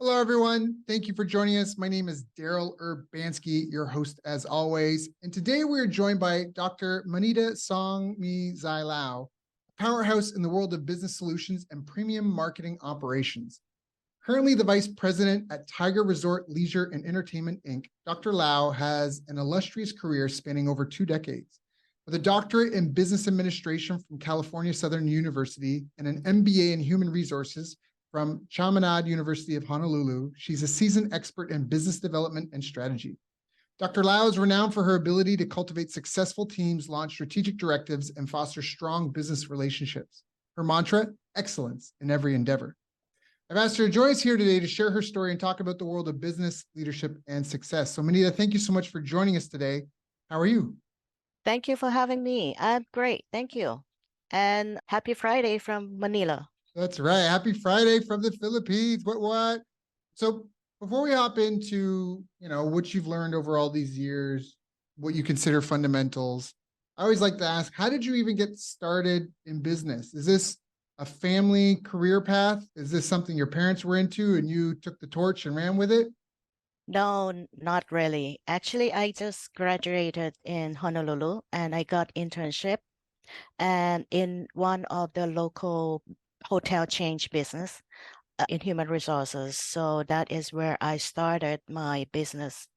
Hello, everyone. Thank you for joining us. My name is Daryl Urbanski, your host as always. And today we're joined by Dr. Manida Xongmixay Lau, a powerhouse in the world of business solutions and premium marketing operations. Currently the vice president at Tiger Resort Leisure and Entertainment, Inc., Dr. Lau has an illustrious career spanning over 2 decades. With a doctorate in business administration from California Southern University and an MBA in human resources from Chaminade University of Honolulu, she's a seasoned expert in business development and strategy. Dr. Lau is renowned for her ability to cultivate successful teams, launch strategic directives, and foster strong business relationships. Her mantra, excellence in every endeavor. I've asked her to join us here today to share her story and talk about the world of business, leadership, and success. So Manida, thank you so much for joining us today. How are you? Thank you for having me. I'm great. Thank you. And happy Friday from Manila. That's right. Happy Friday from the Philippines. What? So before we hop into, what you've learned over all these years, what you consider fundamentals, I always like to ask, how did you even get started in business? Is this a family career path? Is this something your parents were into and you took the torch and ran with it? No, not really. Actually, I just graduated in Honolulu and I got internship and in one of the local hotel change business in human resources. So that is where I started my business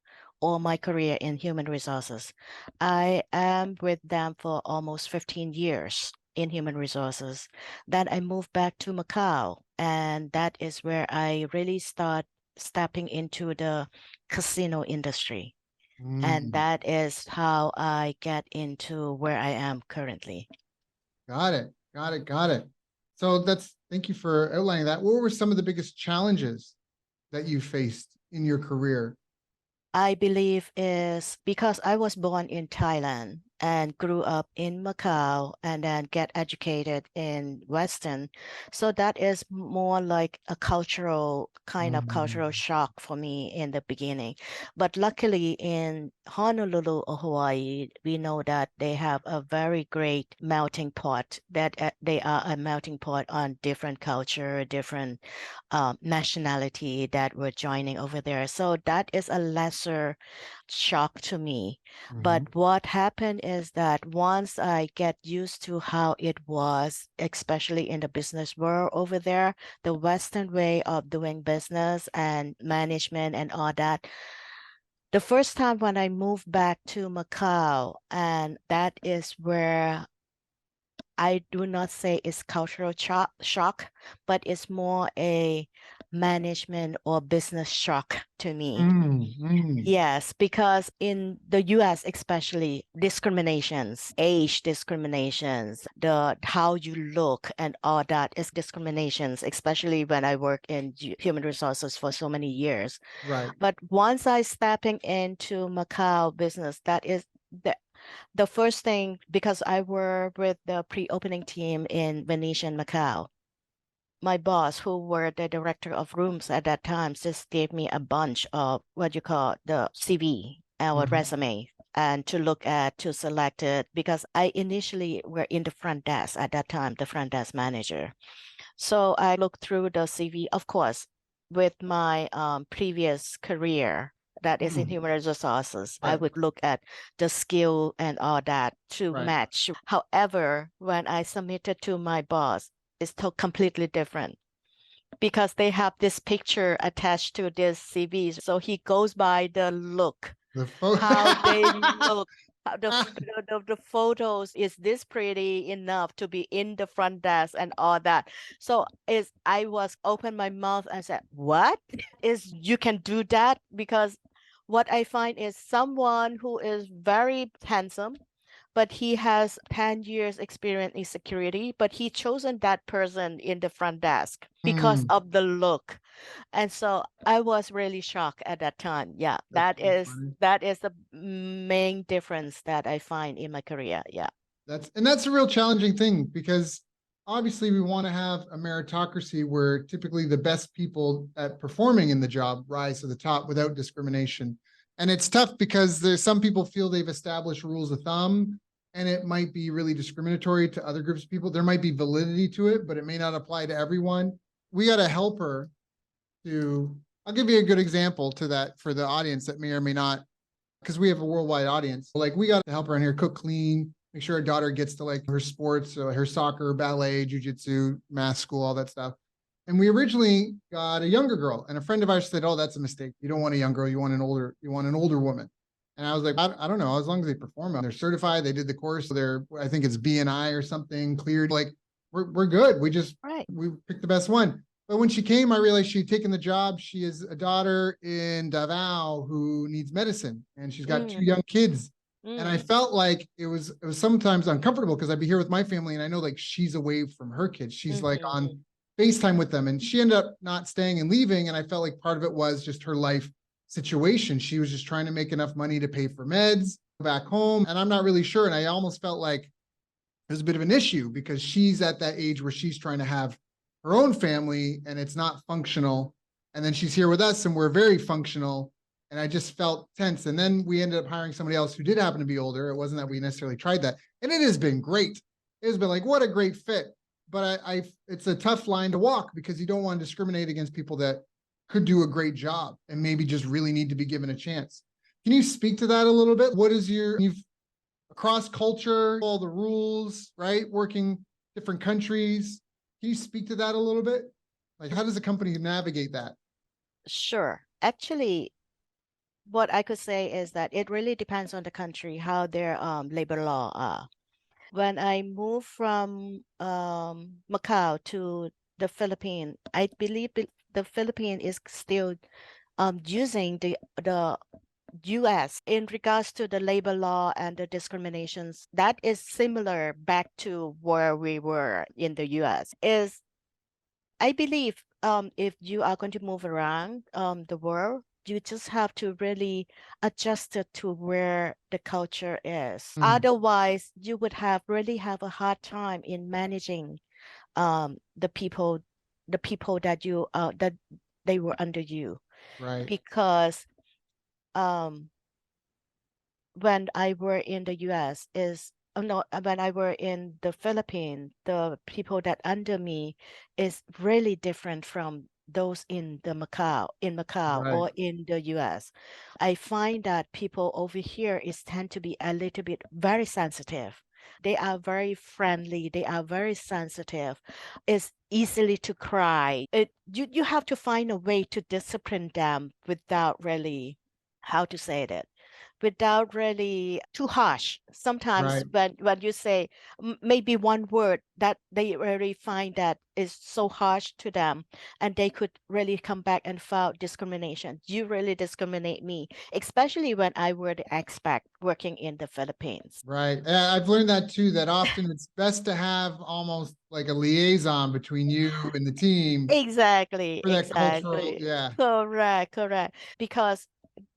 or my career in human resources. I am with them for almost 15 years in human resources. Then I moved back to Macau, and that is where I really start stepping into the casino industry. And that is how I get into where I am currently. Got it. So thank you for outlining that. What were some of the biggest challenges that you faced in your career? I believe is because I was born in Thailand and grew up in Macau and then get educated in Western. So that is more like a cultural kind of cultural shock for me in the beginning. But luckily in Honolulu or Hawaii, we know that they have a very great melting pot, that they are a melting pot on different culture, different nationality that were joining over there. So that is a lesser shock to me. But what happened is that once I get used to how it was, especially in the business world over there, the Western way of doing business and management and all that, the first time when I moved back to Macau, and that is where I do not say it's cultural shock, but it's more a management or business shock to me. Yes, because in the US especially, discriminations, age discriminations, the how you look and all that is discriminations, especially when I work in human resources for so many years. Right. But once I stepping into Macau business, that is the first thing, because I work with the pre-opening team in Venetian Macau. My boss, who were the director of rooms at that time, just gave me a bunch of what you call the CV, our resume, and to look at, to select it, because I initially were in the front desk at that time, the front desk manager. So I looked through the CV, of course, with my previous career that is in human resources. I would look at the skill and all that to match. However, when I submitted to my boss, it's completely different because they have this picture attached to this CV. So he goes by the look, how they look. The photos, is this pretty enough to be in the front desk and all that? So I was open my mouth and said, what is, you can do that? Because what I find is someone who is very handsome, but he has 10 years experience in security, but he chosen that person in the front desk because of the look. And so I was really shocked at that time. Yeah, that is the main difference that I find in my career. Yeah. That's a real challenging thing, because obviously we want to have a meritocracy where typically the best people at performing in the job rise to the top without discrimination. And it's tough because there's some people feel they've established rules of thumb and it might be really discriminatory to other groups of people. There might be validity to it, but it may not apply to everyone. We got to help her to I'll give you a good example to that for the audience that may or may not, because we have a worldwide audience. Like we got to help around here cook, clean, make sure our daughter gets to like her sports, her soccer, ballet, jujitsu, math school, all that stuff. And we originally got a younger girl, and a friend of ours said, "Oh, that's a mistake. You don't want a young girl. You want an older woman." And I was like, I don't know. As long as they perform, they're certified. They did the course. I think it's BNI or something cleared. Like we're good. Right. We picked the best one. But when she came, I realized she'd taken the job. She is a daughter in Davao who needs medicine, and she's got two young kids. And I felt like it was sometimes uncomfortable because I'd be here with my family, and I know like she's away from her kids. She's like on FaceTime with them, and she ended up not staying and leaving. And I felt like part of it was just her life situation. She was just trying to make enough money to pay for meds back home, and I'm not really sure. And I almost felt like there's a bit of an issue because she's at that age where she's trying to have her own family and it's not functional. And then she's here with us and we're very functional. And I just felt tense. And then we ended up hiring somebody else who did happen to be older. It wasn't that we necessarily tried that. And it has been great. It has been like, what a great fit. But it's a tough line to walk because you don't want to discriminate against people that could do a great job and maybe just really need to be given a chance. Can you speak to that a little bit? What is you've across culture, all the rules, right? Working different countries. Can you speak to that a little bit? Like, how does a company navigate that? Sure. Actually, what I could say is that it really depends on the country, how their labor law are. When I moved from Macau to the Philippines, I believe the Philippines is still using the US in regards to the labor law and the discriminations. That is similar back to where we were in the US. Is I believe if you are going to move around the world, you just have to really adjust it to where the culture is. Otherwise, you would really have a hard time in managing the people that that they were under you. Right. Because when I were in the US is oh no when I were in the Philippines, the people that under me is really different from those in Macau Right. or in the US. I find that people over here is tend to be a little bit very sensitive. They are very friendly, they are very sensitive. It's easily to cry. You have to find a way to discipline them without really how to say it without really too harsh. Sometimes Right. when you say maybe one word that they really find that is so harsh to them, and they could really come back and file discrimination. You really discriminate me, especially when I were the expat working in the Philippines. Right. I've learned that too, that often it's best to have almost like a liaison between you and the team Exactly, for that cultural. exactly. Yeah. Correct, correct. Because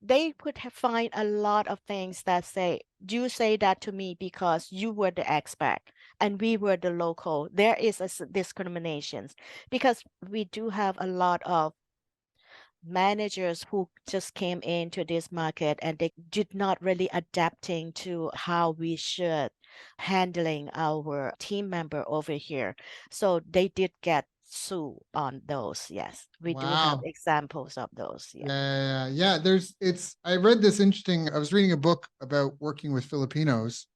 they could have find a lot of things that say, you say that to me because you were the expat and we were the local. There is a discriminations because we do have a lot of managers who just came into this market and they did not really adapting to how we should handling our team member over here. So they did get sued on those. Yes, we do have Wow. examples of those. Yeah. Yeah. I read this interesting. I was reading a book about working with Filipinos.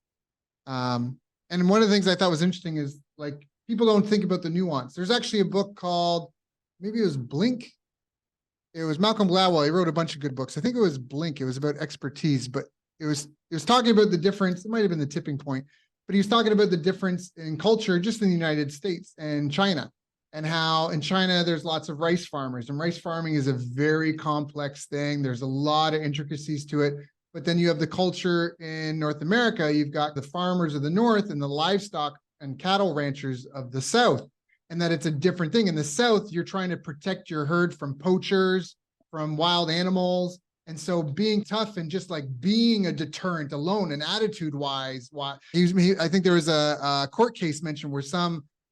And one of the things I thought was interesting is like people don't think about the nuance. There's actually a book called, maybe it was Blink. It was Malcolm Gladwell. He wrote a bunch of good books. I think it was Blink. It was about expertise, but it was talking about the difference. It might have been the tipping point, but he was talking about the difference in culture just in the United States and China, and how in China there's lots of rice farmers, and rice farming is a very complex thing. There's a lot of intricacies to it. But then you have the culture in North America. You've got the farmers of the North and the livestock and cattle ranchers of the South, and that it's a different thing. In the South, you're trying to protect your herd from poachers, from wild animals. And so being tough and just like being a deterrent alone and attitude wise, I think there was a court case mentioned where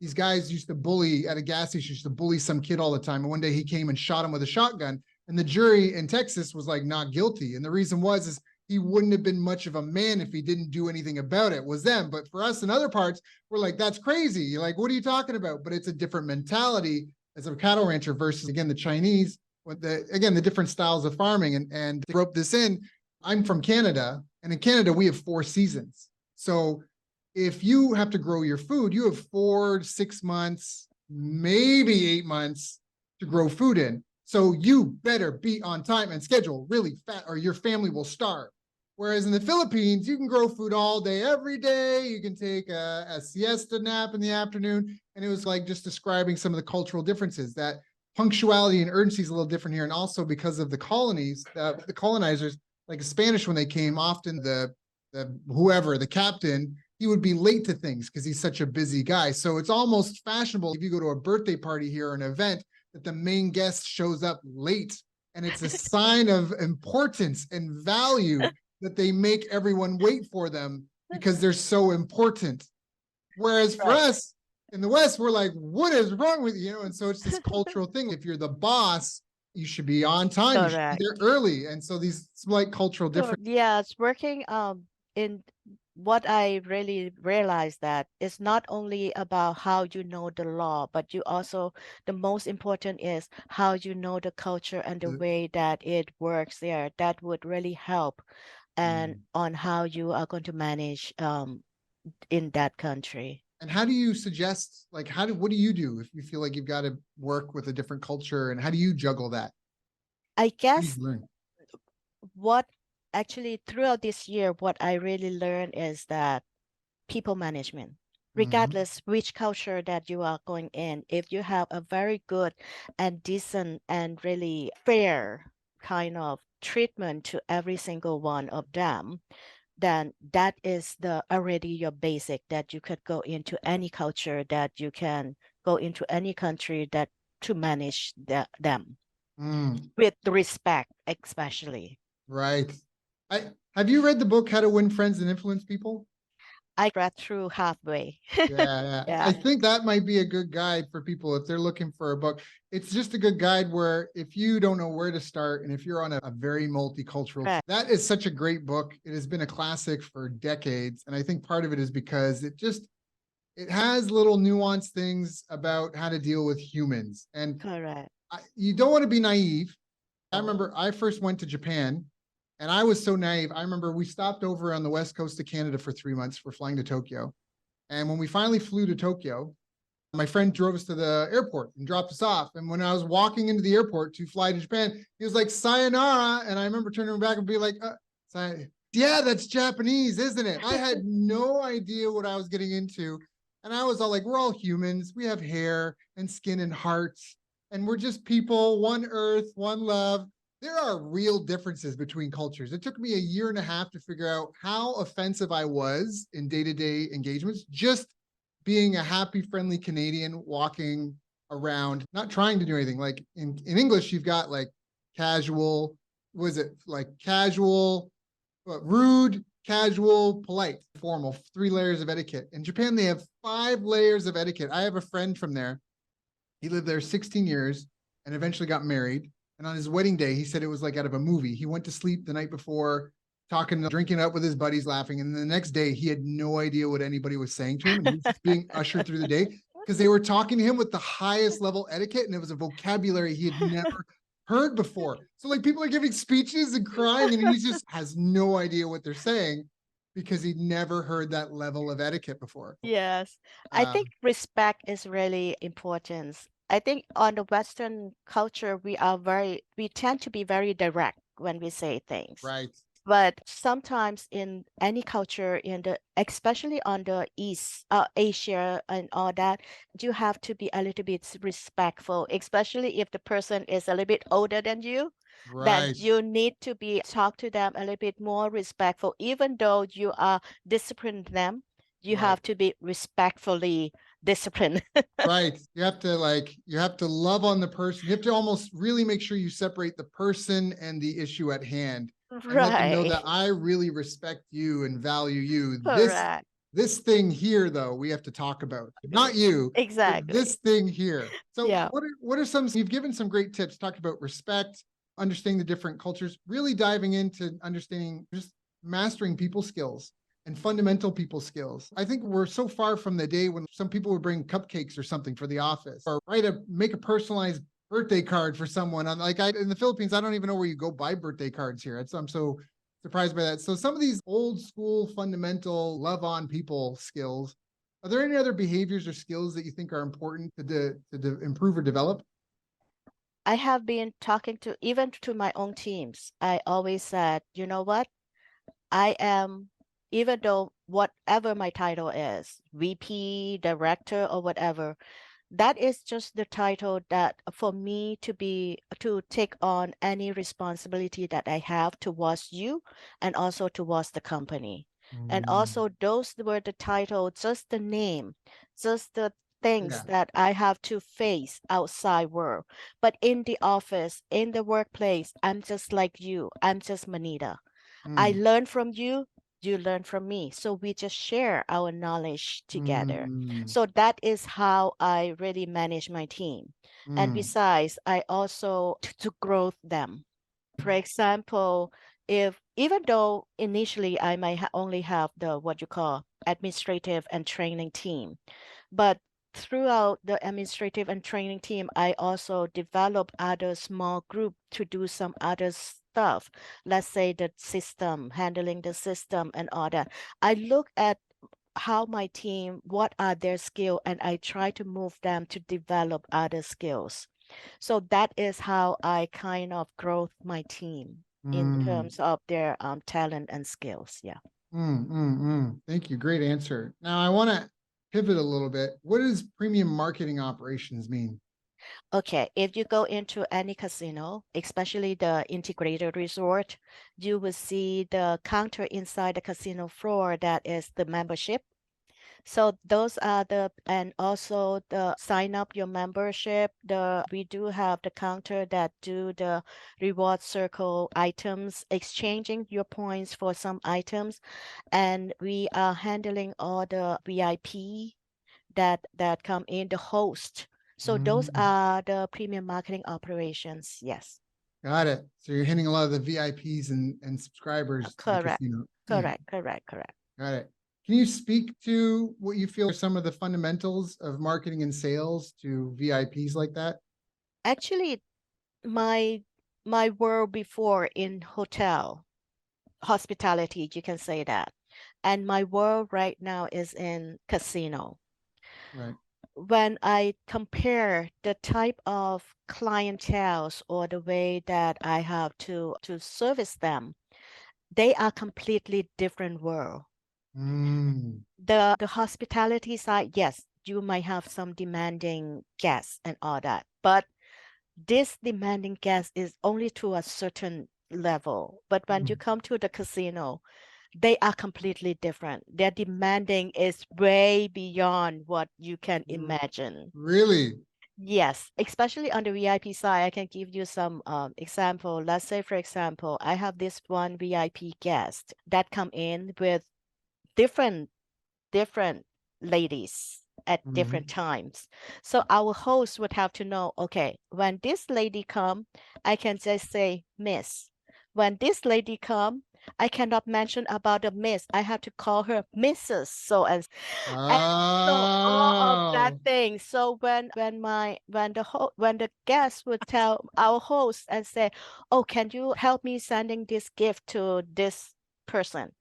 these guys used to bully at a gas station, used to bully some kid all the time. And one day he came and shot him with a shotgun. And the jury in Texas was like not guilty. And the reason is he wouldn't have been much of a man if he didn't do anything about it, was them. But for us in other parts, we're like, that's crazy. Like, what are you talking about? But it's a different mentality as a cattle rancher versus, again, the Chinese. what the different styles of farming and to rope this in, I'm from Canada, and in Canada we have 4 seasons. So if you have to grow your food, you have 4 to 6 months, maybe 8 months to grow food in. So you better be on time and schedule really fast, or your family will starve. Whereas in the Philippines, you can grow food all day, every day. You can take a siesta nap in the afternoon. And it was like just describing some of the cultural differences, that punctuality and urgency is a little different here. And also because of the colonies, the colonizers, like the Spanish, when they came, often the captain, he would be late to things because he's such a busy guy. So it's almost fashionable if you go to a birthday party here or an event that the main guest shows up late. And it's a sign of importance and value that they make everyone wait for them because they're so important. Whereas for us in the West, we're like, what is wrong with you? And so it's this cultural thing. If you're the boss, you should be on time. You should be there early. And so these slight cultural differences. Yeah, it's working in what I really realized that it's not only about how you know the law, but you also, the most important is how you know the culture and the way that it works there. That would really help and on how you are going to manage in that country. And how do you suggest, like, what do you do if you feel like you've got to work with a different culture, and how do you juggle that? I guess what actually throughout this year, what I really learned is that people management, regardless which culture that you are going in, if you have a very good and decent and really fair kind of treatment to every single one of them, then that is already your basic, that you could go into any culture, that you can go into any country that to manage them with respect, especially. Right. Have you read the book How to Win Friends and Influence People? I read through halfway. Yeah. I think that might be a good guide for people if they're looking for a book. It's just a good guide where if you don't know where to start, and if you're on a very multicultural, that is such a great book. It has been a classic for decades. And I think part of it is because it has little nuanced things about how to deal with humans. And you don't want to be naive. I remember I first went to Japan, and I was so naive. I remember we stopped over on the west coast of Canada for 3 months. We're flying to Tokyo. And when we finally flew to Tokyo, my friend drove us to the airport and dropped us off. And when I was walking into the airport to fly to Japan, he was like, sayonara. And I remember turning back and be like, yeah, that's Japanese, isn't it? I had no idea what I was getting into. And I was all like, we're all humans. We have hair and skin and hearts. And we're just people, one earth, one love. There are real differences between cultures. It took me 1.5 years to figure out how offensive I was in day-to-day engagements, just being a happy, friendly Canadian walking around, not trying to do anything. Like in English, you've got like casual, casual, rude, casual, polite, formal, 3 layers of etiquette. In Japan, they have 5 layers of etiquette. I have a friend from there. He lived there 16 years and eventually got married. And on his wedding day, he said it was like out of a movie. He went to sleep the night before, drinking up with his buddies, laughing. And the next day, he had no idea what anybody was saying to him. And he was just being ushered through the day because they were talking to him with the highest level etiquette. And it was a vocabulary he had never heard before. So like people are giving speeches and crying, and he just has no idea what they're saying because he'd never heard that level of etiquette before. Yes. I think respect is really important. I think on the Western culture, we tend to be very direct when we say things. Right. But sometimes in any culture, especially on the East, Asia and all that, you have to be a little bit respectful, especially if the person is a little bit older than you. Then you need to talk to them a little bit more respectful, even though you are disciplining them. You have to be respectfully disciplined. Right. You have to love on the person. You have to almost really make sure you separate the person and the issue at hand. And let them know that I really respect you and value you. This thing here, though, we have to talk about. Not you. Exactly. This thing here. So what are some, you've given some great tips, talked about respect, understanding the different cultures, really diving into understanding, just mastering people skills and fundamental people skills. I think we're so far from the day when some people would bring cupcakes or something for the office, or make a personalized birthday card for someone. I'm like, in the Philippines, I don't even know where you go buy birthday cards here. I'm so surprised by that. So some of these old school fundamental love on people skills, are there any other behaviors or skills that you think are important to improve or develop? I have been talking to even to my own teams. I always said, you know what? I am, even though whatever my title is, VP, director, or whatever, that is just the title that for me to take on any responsibility that I have towards you and also towards the company. And Mm, also those were the title, just the name, just the things yeah. that I have to face outside world. But in the office, in the workplace, I'm just like you. I'm just Manida. I Mm, learn from you, you learn from me. So we just share our knowledge together. mm, So that is how I really manage my team. And mm, besides, I also to grow them. For example, if even though initially I might only have the what you call administrative and training team, but throughout the administrative and training team, I also develop other small group to do some other stuff. Let's say the system, handling the system and all that. I look at how my team, what are their skill, and I try to move them to develop other skills. So that is how I kind of grow my team in mm, terms of their talent and skills. Yeah. Thank you. Great answer. Now I want to pivot a little bit. What does premium marketing operations mean? Okay, if you go into any casino, especially the integrated resort, you will see the counter inside the casino floor that is the membership. So those are and also the sign up your membership. We do have the counter that do the reward circle items, exchanging your points for some items, and we are handling all the VIP that come in, the host. So those Mm, are the premium marketing operations. Yes. got it. So you're hitting a lot of the VIPs and subscribers to the Correct. casino. Yeah, Correct. got it. Can you speak to what you feel are some of the fundamentals of marketing and sales to VIPs like that? Actually, my my world before in hotel hospitality, you can say that. And my world right now is in casino. Right. When I compare the type of clienteles or the way that I have to service them, they are completely different world. Mm, The hospitality side, yes, you might have some demanding guests and all that, but this demanding guest is only to a certain level. But when you mm, come to the casino, they are completely different. Their demanding is way beyond what you can r- imagine. really? Yes, especially on the VIP side, I can give you some example. Let's say, for example, I have this one VIP guest that come in with different different ladies at different Mhm. times. So our host would have to know, okay, when this lady come, I can just say Miss. When this lady come, I cannot mention about the Miss. I have to call her Mrs. And so all of that Oh, thing. So when the guest would tell our host and say, "Oh, can you help me sending this gift to this person?"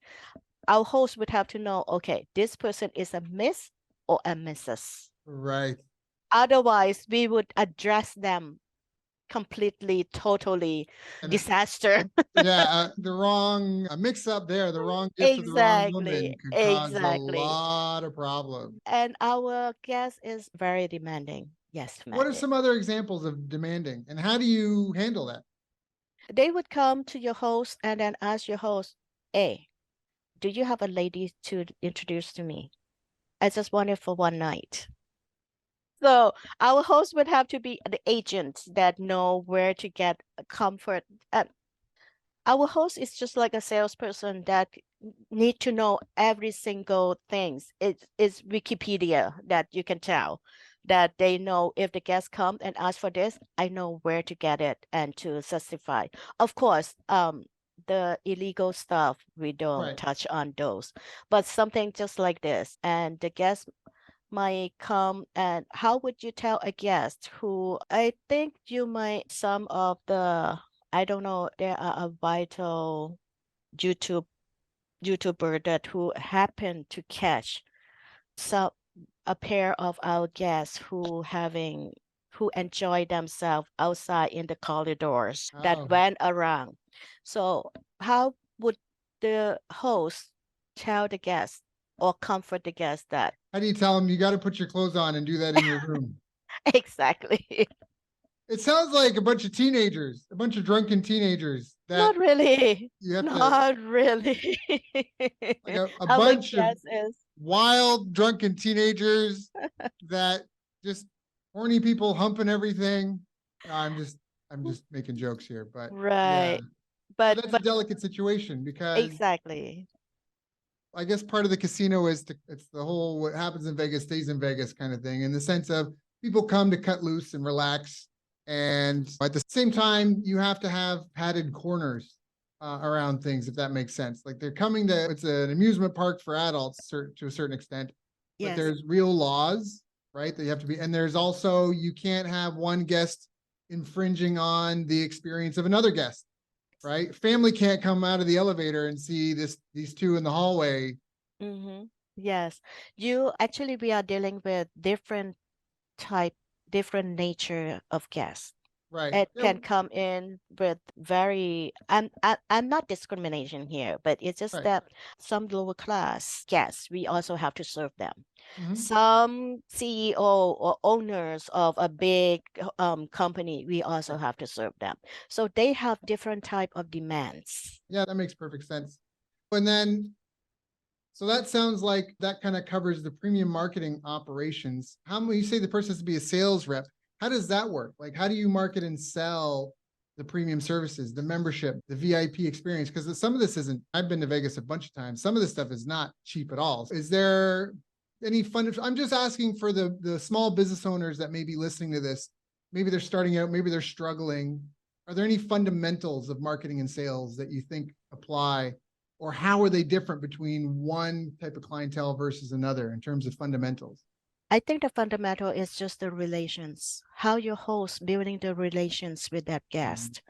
Our host would have to know, okay, this person is a Miss or a Mrs. right. Otherwise, we would address them completely, totally And disaster. yeah, the wrong mix up there, the wrong gift to the wrong Exactly, woman could cause a exactly. lot of problems. And our guest is very demanding. Yes, What are demanding. some other examples of demanding and how do you handle that? They would come to your host and then ask your host, hey, do you have a lady to introduce to me? I just want it for one night. So our host would have to be the agent that know where to get comfort. Our host is just like a salesperson that need to know every single things. It's Wikipedia that you can tell that they know if the guest come and ask for this, I know where to get it and to justify. Of course, the illegal stuff we don't Right. touch on those, but something just like this, and the guest might come, and how would you tell a guest who, I think you might, some of the, I don't know, there are a vital YouTube YouTuber that who happened to catch some a pair of our guests who enjoy themselves outside in the corridors that Oh, went around. So how would the host tell the guests or comfort the guests that how do you tell them you got to put your clothes on and do that in your room? exactly? It sounds like a bunch of teenagers, a bunch of drunken teenagers that Not really. you have to, Not really. like a Our bunch of guess is wild, drunken teenagers that just horny people humping everything. No, I'm just making jokes here, but yeah, right. but that's a But delicate situation because exactly. I guess part of the casino is it's the whole what happens in Vegas stays in Vegas kind of thing, in the sense of people come to cut loose and relax, and at the same time you have to have padded corners around things, if that makes sense. Like they're coming to it's an amusement park for adults to a certain extent, but Yes. there's real laws, right? That you have to be, and there's also you can't have one guest infringing on the experience of another guest, right? Family can't come out of the elevator and see these two in the hallway. Mm-hmm. Yes. We are dealing with type, different nature of guests. Right. It Yeah, can come in with I'm not discrimination here, but it's just right. that some lower class guests, we also have to serve them. Mhm. Some CEO or owners of a big company, we also have to serve them. So they have different type of demands. Yeah, that makes perfect sense. And then, so that sounds like that kind of covers the premium marketing operations. How many you say the person has to be a sales rep? How does that work? Like, how do you market and sell the premium services, the membership, the VIP experience? Because some of this isn't, I've been to Vegas a bunch of times. Some of this stuff is not cheap at all. Is there any fun? I'm just asking for the small business owners that may be listening to this. Maybe they're starting out, maybe they're struggling. Are there any fundamentals of marketing and sales that you think apply, or how are they different between one type of clientele versus another in terms of fundamentals? I think the fundamental is just the relations, how your host building the relations with that Mm. guest.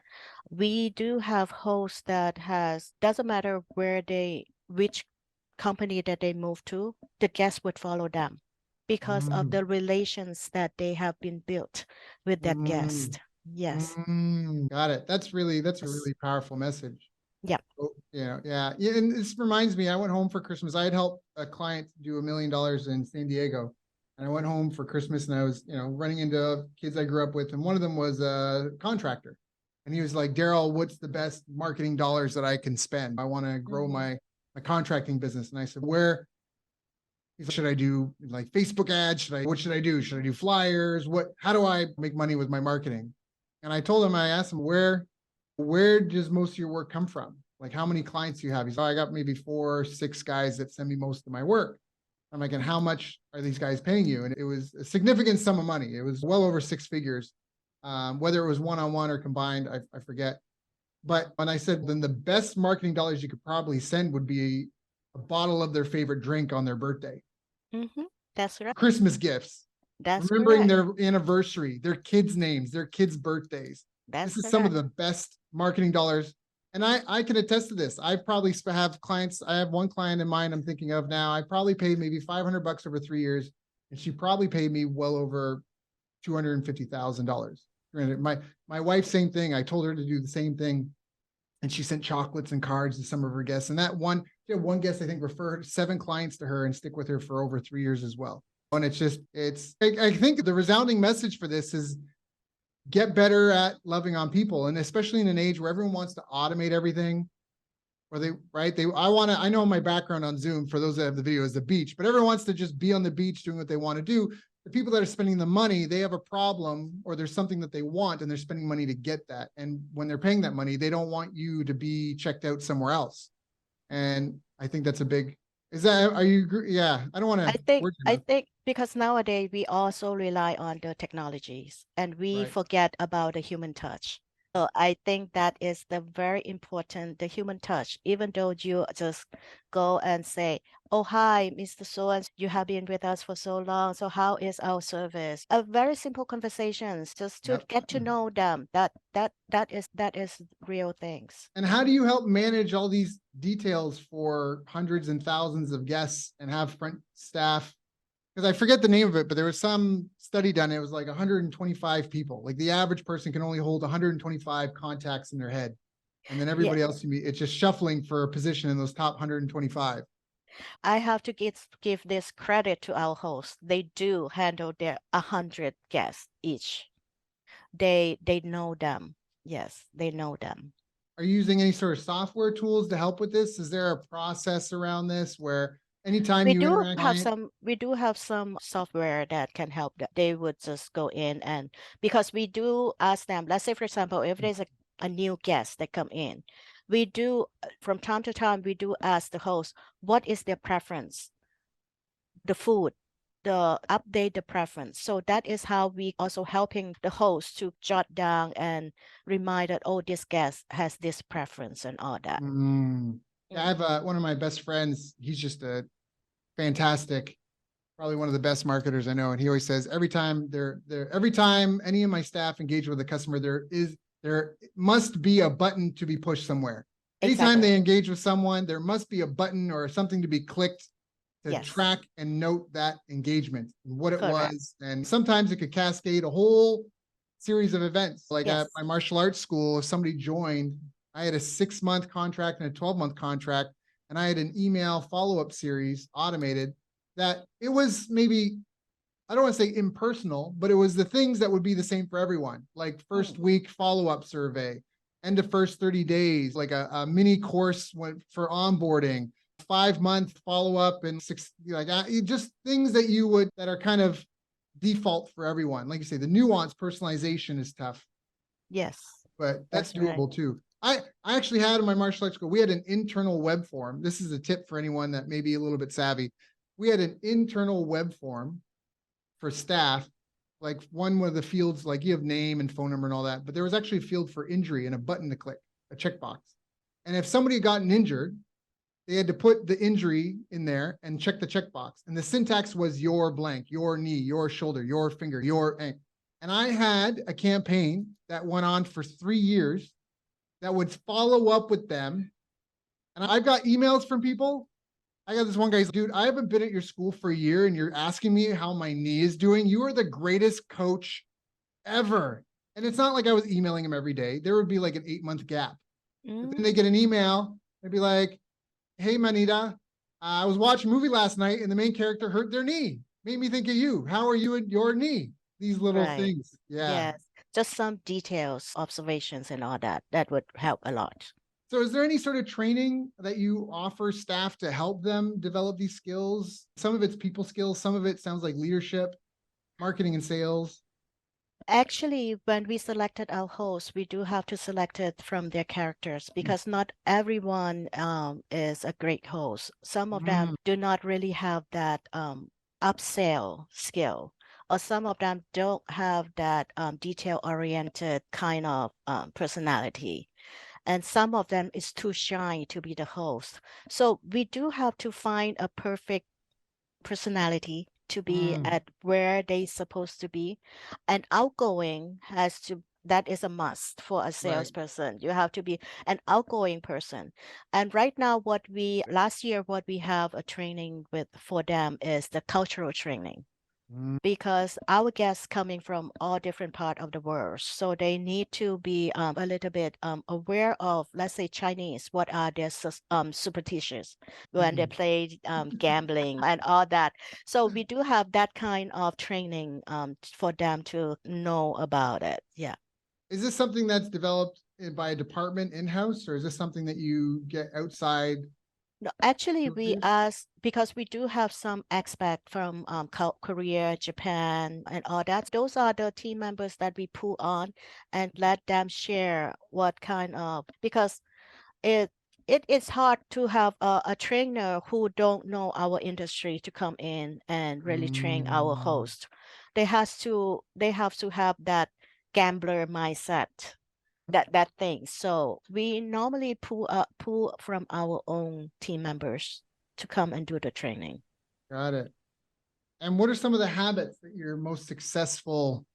We do have hosts that has, doesn't matter which company that they move to, the guest would follow them because of Mm. the relations that they have been built with that Mm. guest. Yes. Got it. That's a Yes. really powerful message. Yeah. Oh, yeah. And this reminds me, I went home for Christmas. I had helped a client do $1 million in San Diego. And I went home for Christmas and I was, running into kids I grew up with. And one of them was a contractor. And he was like, Daryl, what's the best marketing dollars that I can spend? I want to grow Mhm. my contracting business. And I said, where should I do, like Facebook ads? What should I do? Should I do flyers? How do I make money with my marketing? And I told him, I asked him, where does most of your work come from? Like, how many clients do you have? He's like, oh, I got maybe 4 or 6 guys that send me most of my work. I'm like, and how much are these guys paying you? And it was a significant sum of money. It was well over 6 figures. Whether it was one-on-one or combined, I forget. But when I said, then the best marketing dollars you could probably send would be a bottle of their favorite drink on their birthday, Mm-hmm. That's right. Christmas gifts, That's remembering correct. their anniversary, their kids' names, their kids' birthdays. That's This is some of correct. the best marketing dollars. And I can attest to this. I probably have clients. I have one client in mind I'm thinking of now. I probably paid maybe $500 over 3 years, and she probably paid me well over $250,000. My wife, same thing. I told her to do the same thing, and she sent chocolates and cards to some of her guests. And that one guest I think referred 7 clients to her and stick with her for over 3 years as well. And I think the resounding message for this is get better at loving on people. And especially in an age where everyone wants to automate everything, or I know my background on Zoom, for those that have the video, is the beach, but everyone wants to just be on the beach doing what they want to do. The people that are spending the money, they have a problem, or there's something that they want and they're spending money to get that. And when they're paying that money, they don't want you to be checked out somewhere else. And I think that's a big, are you, yeah, I don't want to word you I enough. think because nowadays we also rely on the technologies and we Right. forget about the human touch. So I think that is the very important, the human touch. Even though you just go and say, "Oh, hi, Mr. So and you have been with us for so long. So how is our service?" A very simple conversations, just to Yep. get to know them. That is real things. And how do you help manage all these details for hundreds and thousands of guests and have front staff? Because I forget the name of it, but there was some study done. It was like 125 people. Like the average person can only hold 125 contacts in their head. And then Yeah, everybody else can be, it's just shuffling for a position in those top 125. I have to give this credit to our hosts. They do handle their 100 guests each. They know them. Yes, they know them. Are you using any sort of software tools to help with this? Is there a process around this where anytime We you do interact with have client, some software that can help them. They would just go in, and because we do ask them, let's say for example, if there's a new guest that come in, we do from time to time we do ask the host what is their preference, the food, the update the preference. So that is how we also helping the host to jot down and remind that, oh, this guest has this preference and all that. Yeah, I have one of my best friends. He's just a fantastic, probably one of the best marketers I know. And he always says every time any of my staff engage with a customer, there must be a button to be pushed somewhere. Anytime Exactly. they engage with someone, there must be a button or something to be clicked to Yes. track and note that engagement and what it Correct. was. And sometimes it could cascade a whole series of events. Like at Yes. my martial arts school, if somebody joined, I had a 6-month contract and a 12-month contract, and I had an email follow-up series automated that it was maybe, I don't want to say impersonal, but it was the things that would be the same for everyone, like first week follow-up survey, end of first 30 days, like a mini course for onboarding, 5-month follow-up, and just things that are kind of default for everyone. Like you say, the nuance personalization is tough, Yes. but that's That's right. doable too. I actually had in my martial arts school, we had an internal web form. This is a tip for anyone that may be a little bit savvy. We had an internal web form for staff, like one of the fields, like you have name and phone number and all that, but there was actually a field for injury and a button to click, a checkbox. And if somebody had gotten injured, they had to put the injury in there and check the checkbox. And the syntax was your blank, your knee, your shoulder, your finger, your ankle. And I had a campaign that went on for 3 years that would follow up with them. And I've got emails from people. I got this one guy's, dude, I haven't been at your school for a year and you're asking me how my knee is doing. You are the greatest coach ever. And it's not like I was emailing him every day. There would be like an 8-month gap. But then they get an email. They'd be like, hey, Manida, I was watching a movie last night and the main character hurt their knee. Made me think of you. How are you at your knee? These little Right. things. Yeah. Yes. Just some details, observations, and all that. That would help a lot. So is there any sort of training that you offer staff to help them develop these skills? Some of it's people skills, some of it sounds like leadership, marketing and sales. Actually, when we selected our host, we do have to select it from their characters because not everyone is a great host. Some of them do not really have that upsell skill, or some of them don't have that detail-oriented kind of personality. And some of them is too shy to be the host. So we do have to find a perfect personality to be at where they supposed to be. And outgoing that is a must for a salesperson. You have to be an outgoing person. And right now, last year, what we have a training with for them is the cultural training, because our guests coming from all different part of the world, so they need to be a little bit aware of, let's say, Chinese, what are their superstitions when they play gambling and all that. So we do have that kind of training for them to know about it. Yeah. Is this something that's developed by a department in-house, or is this something that you get outside? No, actually, we recruiters? ask because we do have some expat from Korea, Japan, and all that. Those are the team members that we pull on and let them share what kind of, because it it is hard to have a trainer who don't know our industry to come in and really train our host. They have to have that gambler mindset that thing. So we normally pull from our own team members to come and do the training. Got it. And what are some of the habits that you're the most successful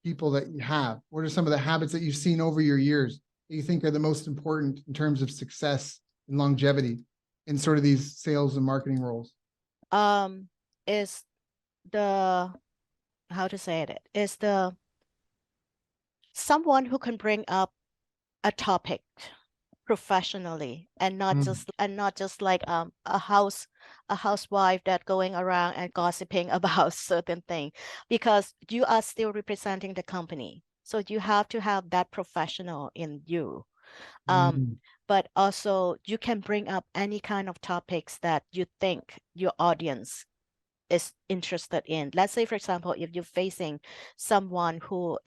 people that you have? What are some of the habits that you've seen over your years that you think are the most important in terms of success and longevity in sort of these sales and marketing roles? Is the how to say it is the someone who can bring up a topic professionally and not just like a housewife that going around and gossiping about certain thing, because you are still representing the company, so you have to have that professional in you. But also you can bring up any kind of topics that you think your audience is interested in. Let's say, for example, if you're facing someone who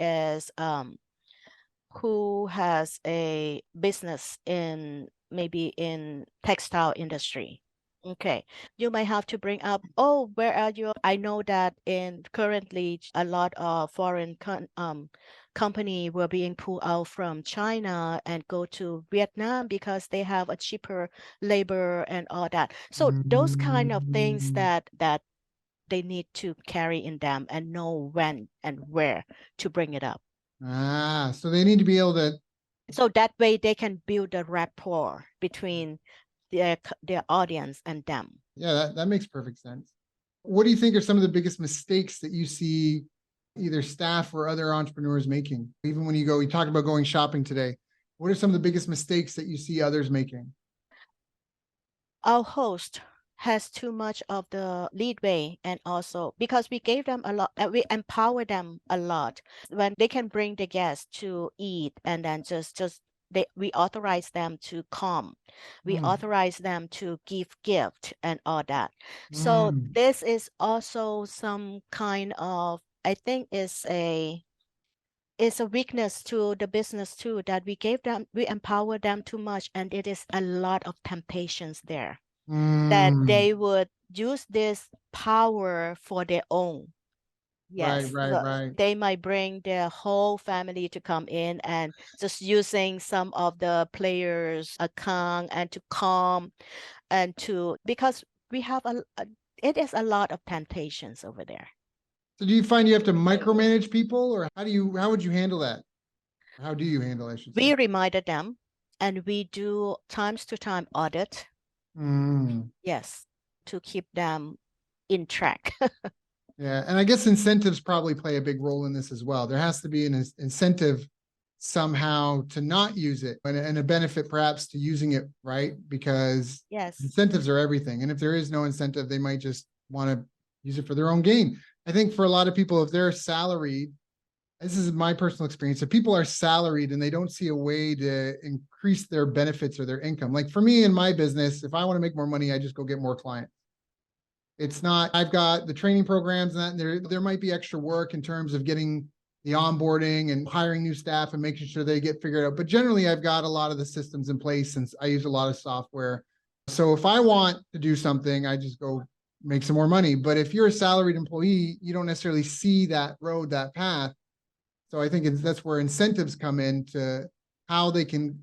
has a business in maybe in textile industry. Okay, you might have to bring up, oh, where are you? I know that in currently a lot of foreign company were being pulled out from China and go to Vietnam because they have a cheaper labor and all that. So those kind of things that they need to carry in them and know when and where to bring it up. So they need to be able to. So that way they can build a rapport between their audience and them. Yeah, that makes perfect sense. What do you think are some of the biggest mistakes that you see either staff or other entrepreneurs making? Even when you talk about going shopping today, what are some of the biggest mistakes that you see others making? Our host has too much of the leadway, and also because we gave them a lot, we empower them a lot when they can bring the guests to eat, and then we authorize them to come, we authorize them to give gift and all that. So this is also some kind of, I think is a weakness to the business too, that we empower them too much, and it is a lot of temptations there that they would use this power for their own. Yes, Right. they might bring their whole family to come in and just using some of the players' account and to come and to, because we have it is a lot of temptations over there. So do you find you have to micromanage people, or how would you handle that? How do you handle it, I should say? We reminded them, and we do times to time audit. Yes, to keep them in track. Yeah, and I guess incentives probably play a big role in this as well. There has to be an incentive somehow to not use it, and a benefit perhaps to using it, right? Because yes, incentives are everything. And if there is no incentive, they might just want to use it for their own gain. I think for a lot of people, if they're salaried, this is my personal experience, if people are salaried and they don't see a way to increase their benefits or their income, like for me in my business, if I want to make more money, I just go get more clients. It's not, I've got the training programs and that, and there might be extra work in terms of getting the onboarding and hiring new staff and making sure they get figured out. But generally, I've got a lot of the systems in place since I use a lot of software. So if I want to do something, I just go make some more money. But if you're a salaried employee, you don't necessarily see that road, that path. So I think that's where incentives come in to how they can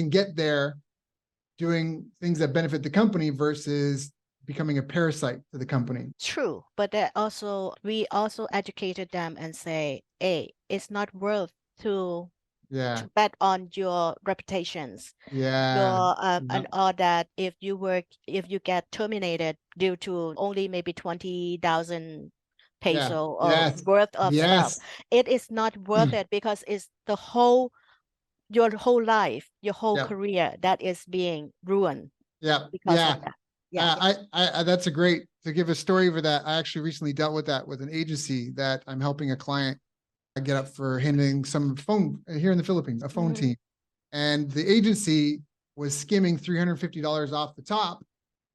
get there doing things that benefit the company versus becoming a parasite to the company. True, but we also educated them and say, hey, it's not worth to bet on your reputations. And all that. If you get terminated due to only maybe 20,000 peso worth of stuff, it is not worth it, because it's your whole life, your whole career that is being ruined. Because of that. I that's a great, to give a story over that. I actually recently dealt with that with an agency that I'm helping a client get up for handling some phone here in the Philippines, a phone team. And the agency was skimming $350 off the top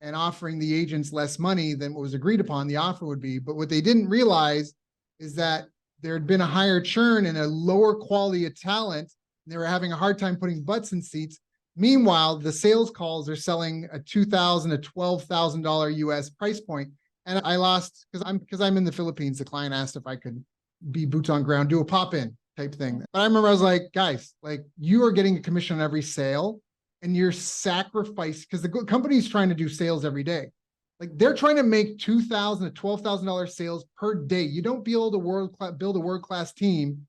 and offering the agents less money than what was agreed upon the offer would be. But what they didn't realize is that there had been a higher churn and a lower quality of talent. And they were having a hard time putting butts in seats. Meanwhile, the sales calls are selling a $2,000 to $12,000 US price point. And I lost because I'm in the Philippines. The client asked if I could be boots on ground, do a pop-in type thing. But I remember I was like, guys, like you are getting a commission on every sale and you're sacrificing because the company's trying to do sales every day. Like they're trying to make $2,000 to $12,000 sales per day. You don't build a world-class team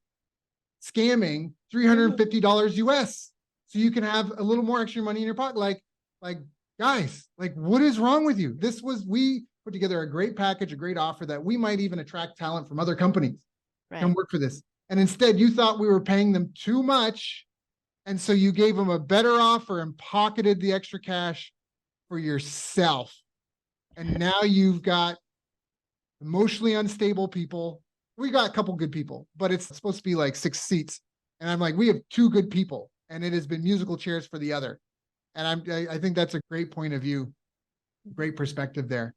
scamming $350 US so you can have a little more extra money in your pocket. Like guys, like what is wrong with you? We put together a great package, a great offer that we might even attract talent from other companies come work for this. And instead you thought we were paying them too much. And so you gave them a better offer and pocketed the extra cash for yourself. And now you've got emotionally unstable people. We got a couple good people, but it's supposed to be like 6 seats. And I'm like, we have 2 good people and it has been musical chairs for the other. And I think that's a great point of view, great perspective there.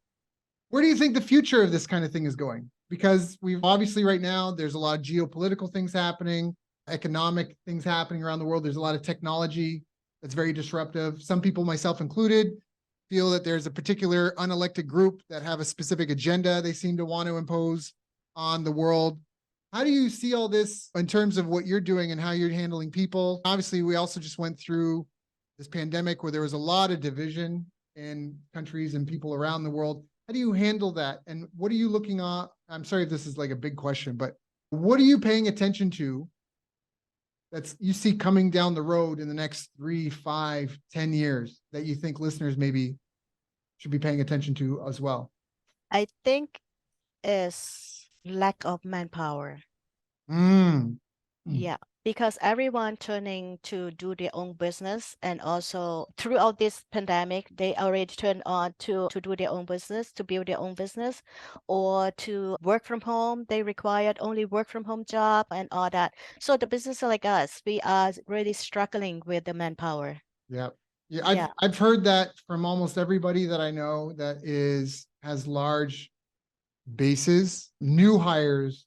Where do you think the future of this kind of thing is going? Because we've obviously right now, there's a lot of geopolitical things happening, economic things happening around the world. There's a lot of technology that's very disruptive. Some people, myself included, feel that there's a particular unelected group that have a specific agenda they seem to want to impose on the world. How do you see all this in terms of what you're doing and how you're handling people? Obviously, we also just went through this pandemic where there was a lot of division in countries and people around the world. How do you handle that? And what are you looking at? I'm sorry if this is like a big question, but what are you paying attention to that's you see coming down the road in the next 3, 5, 10 years that you think listeners maybe should be paying attention to as well? I think is lack of manpower. Mm. Yeah, because everyone turning to do their own business, and also throughout this pandemic, they already turned on to do their own business, to build their own business, or to work from home. They required only work from home job and all that. So the business like us, we are really struggling with the manpower. Yeah. Yeah. I've heard that from almost everybody that I know that has large bases. New hires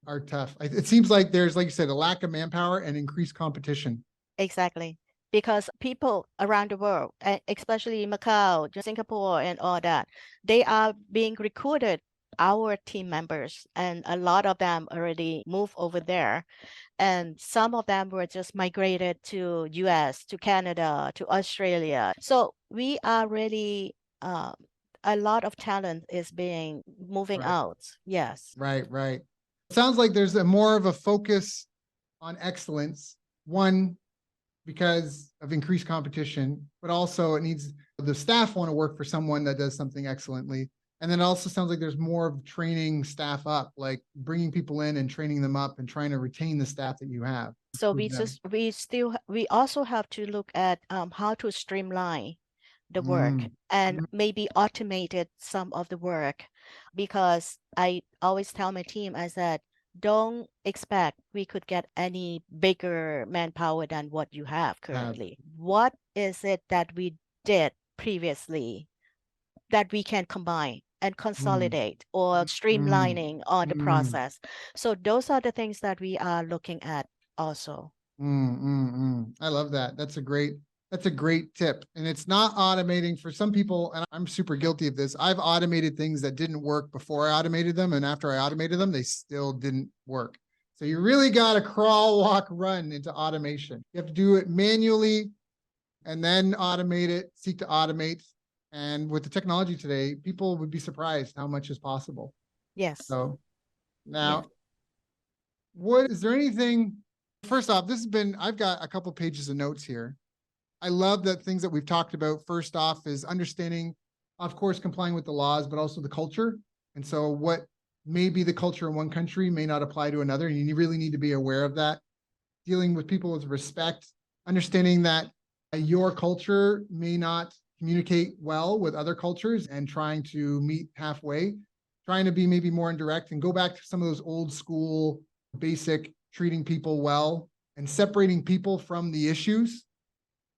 are tough. It seems like there's, like you said, a lack of manpower and increased competition. Exactly. Because people around the world, especially Macau, Singapore, and all that, they are being recruited, our team members, and a lot of them already moved over there. And some of them were just migrated to US, to Canada, to Australia. So we are really, a lot of talent is being moving out. Yes. Right. Sounds like there's more of a focus on excellence. One, because of increased competition, but also the staff want to work for someone that does something excellently. And then it also sounds like there's more of training staff up, like bringing people in and training them up and trying to retain the staff that you have. So we also have to look at how to streamline the work and maybe automated some of the work, because I always tell my team, I said, don't expect we could get any bigger manpower than what you have currently. What is it that we did previously that we can combine and consolidate or streamlining on the process? So those are the things that we are looking at also. I love that. That's a great tip. And it's not automating for some people. And I'm super guilty of this. I've automated things that didn't work before I automated them. And after I automated them, they still didn't work. So you really got to crawl, walk, run into automation. You have to do it manually and then automate it, seek to automate. And with the technology today, people would be surprised how much is possible. Yes. So now, is there anything, first off, I've got a couple pages of notes here. I love that things that we've talked about. First off is understanding, of course, complying with the laws, but also the culture. And so what may be the culture in one country may not apply to another. And you really need to be aware of that. Dealing with people with respect, understanding that your culture may not communicate well with other cultures and trying to meet halfway, trying to be maybe more indirect and go back to some of those old school basic treating people well and separating people from the issues,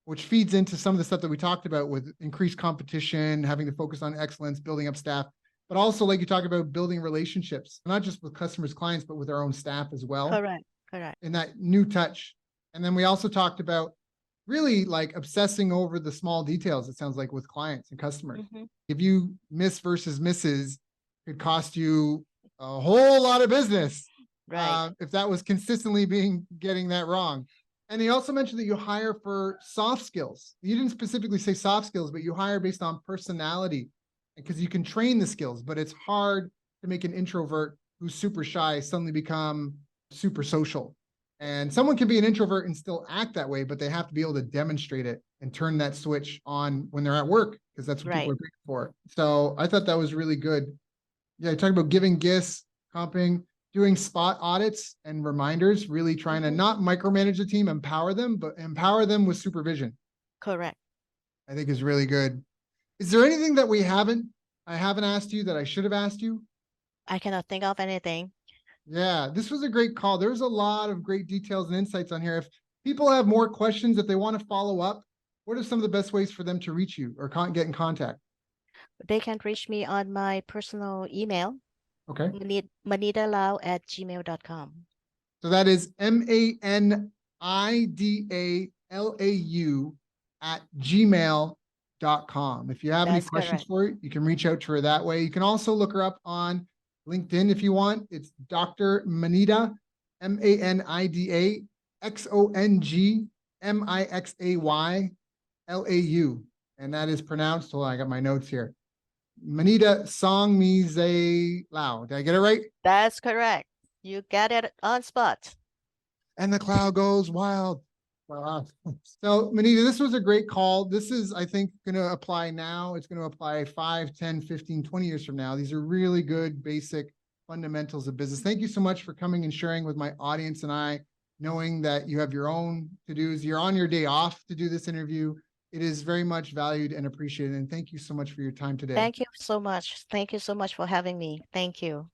which feeds into some of the stuff that we talked about with increased competition, having to focus on excellence, building up staff, but also like you talk about building relationships, not just with customers, clients, but with our own staff as well. Correct. In that new touch. And then we also talked about really like obsessing over the small details, it sounds like, with clients and customers. If you miss versus misses, it could cost you a whole lot of business. Right. if that was consistently getting that wrong. And they also mentioned that you hire for soft skills. You didn't specifically say soft skills, but you hire based on personality because you can train the skills, but it's hard to make an introvert who's super shy suddenly become super social. And someone can be an introvert and still act that way, but they have to be able to demonstrate it and turn that switch on when they're at work, because that's what people Right. are paying for. So I thought that was really good. Yeah, talking about giving gifts, comping, doing spot audits and reminders, really trying to not micromanage the team, empower them, but empower them with supervision, Correct. I think is really good. Is there anything that I haven't asked you that I should have asked you? I cannot think of anything. Yeah, this was a great call. There's a lot of great details and insights on here. If people have more questions, if they want to follow up, what are some of the best ways for them to reach you or get in contact? They can reach me on my personal email, Okay. manidalau@gmail.com. So that is MANIDALAU@gmail.com. If you have any That's questions correct. for it, you can reach out to her that way. You can also look her up on LinkedIn if you want. It's Dr. Manida, MANIDAXONGMIXAYLAU. And that is pronounced, hold on, I got my notes here. Manida Xongmixay Lau. Did I get it right? That's correct. You got it on spot. And the cloud goes wild. Wow. So Manita, this was a great call. This is, I think, going to apply now. It's going to apply 5, 10, 15, 20 years from now. These are really good basic fundamentals of business. Thank you so much for coming and sharing with my audience and I, knowing that you have your own to-dos. You're on your day off to do this interview. It is very much valued and appreciated. And thank you so much for your time today. Thank you so much. Thank you so much for having me. Thank you.